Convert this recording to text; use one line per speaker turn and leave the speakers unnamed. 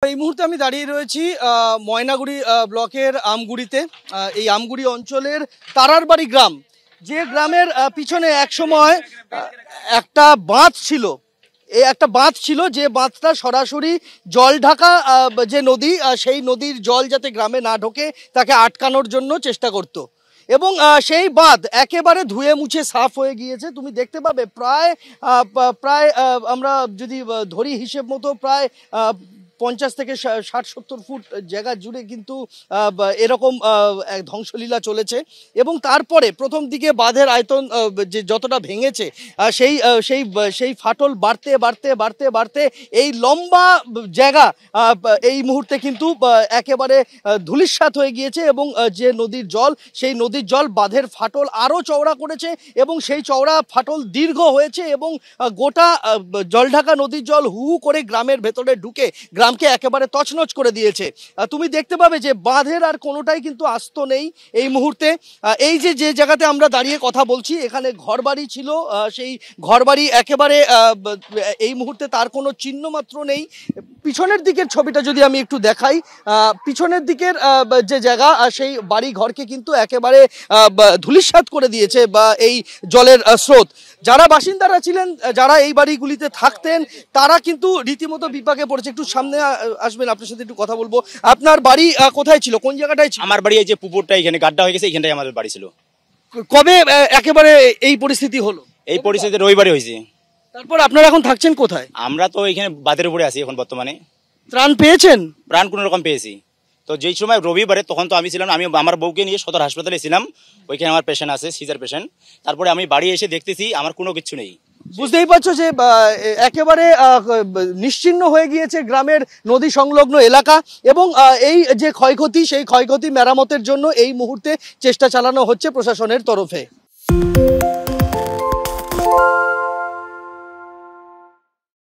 এই মুহূর্তে আমি দাঁড়িয়ে রয়েছি ময়নাগুড়ি ব্লকের আমগুড়িতে। এই আমগুড়ি অঞ্চলের তারারবাড়ি গ্রাম, যে গ্রামের পিছনে একসময় একটা বাঁধ ছিল। একটা বাঁধ ছিল, যে বাঁধটা সরাসরি জল ঢাকা যে নদী, সেই নদীর জল যাতে গ্রামে না ঢোকে তাকে আটকানোর জন্য চেষ্টা করত। এবং সেই বাঁধ একেবারে ধুয়ে মুছে সাফ হয়ে গিয়েছে। তুমি দেখতে পাবে প্রায় প্রায় আমরা যদি ধরি হিসেব মতো প্রায় 50 থেকে 60-70 ফুট জায়গা জুড়ে কিন্তু এরকম ধ্বংসলীলা চলেছে। এবং তারপরে প্রথম দিকে বাঁধের আয়তন যে যতটা ভেঙেছে, সেই সেই সেই ফাটল বাড়তে বাড়তে বাড়তে বাড়তে এই লম্বা জায়গা এই মুহূর্তে কিন্তু একেবারে ধূলিসাৎ হয়ে গিয়েছে। এবং যে নদীর জল, সেই নদীর জল বাঁধের ফাটল আরও চওড়া করেছে এবং সেই চওড়া ফাটল দীর্ঘ হয়েছে এবং গোটা জলঢাকা নদীর জল হু হু করে গ্রামের ভেতরে ঢুকে গ্রামকে একেবারে তছনছ করে দিয়েছে। তুমি দেখতে পাবে যে বাঁধের আর কোনোটাই কিন্তু আস্ত নেই এই মুহূর্তে। এই যে যে জায়গাতে আমরা দাঁড়িয়ে কথা বলছি, এখানে ঘরবাড়ি ছিল, সেই ঘরবাড়ি একেবারে এই মুহূর্তে তার কোনো চিহ্ন মাত্র নেই। পিছনের দিকের ছবিটা যদি আমি একটু দেখাই, পিছনের দিকের যে জায়গা, সেই বাড়ি ঘরকে কিন্তু একেবারে ধূলিসাৎ করে দিয়েছে বা এই জলের স্রোত। যারা বাসিন্দারা ছিলেন, যারা এই বাড়িগুলিতে থাকতেন, তারা কিন্তু রীতিমতো বিপাকে পড়েছে। একটু সামনে আসবেন, আপনার সাথে একটু কথা বলবো। আপনার বাড়ি কোথায় ছিল, কোন জায়গাটায় ছিল?
আমার বাড়ি এই যে পুকুরটা এখানে গাড্ডা হয়ে গেছে, এখানটাই আমাদের বাড়ি ছিল।
কবে একেবারে এই পরিস্থিতি হলো?
এই পরিস্থিতি রবিবারে হয়েছে।
তারপর আপনারা এখন থাকছেন কোথায়?
আমরা তো এখানে বাঁধের উপরে আছি এখন বর্তমানে।
ত্রাণ পেয়েছেন?
প্রাণ কোনো রকম পেয়েছি। তো যেই সময় রবিবারে, তখন তো আমি ছিলাম, আমি আমার বউকে নিয়ে সদর হাসপাতালে ছিলাম, ওইখানে আমার পেশেন্ট আছে, সিজার পেশেন্ট। তারপরে আমি বাড়ি এসে দেখতেছি আমার কোনো কিছু নেই।
বুঝতেই পারছো যে একেবারে নিশ্চিহ্ন হয়ে গিয়েছে গ্রামের নদী সংলগ্ন এলাকা। এবং এই যে ক্ষয়ক্ষতি, সেই ক্ষয়ক্ষতি মেরামতের জন্য এই মুহূর্তে চেষ্টা চালানো হচ্ছে প্রশাসনের তরফে।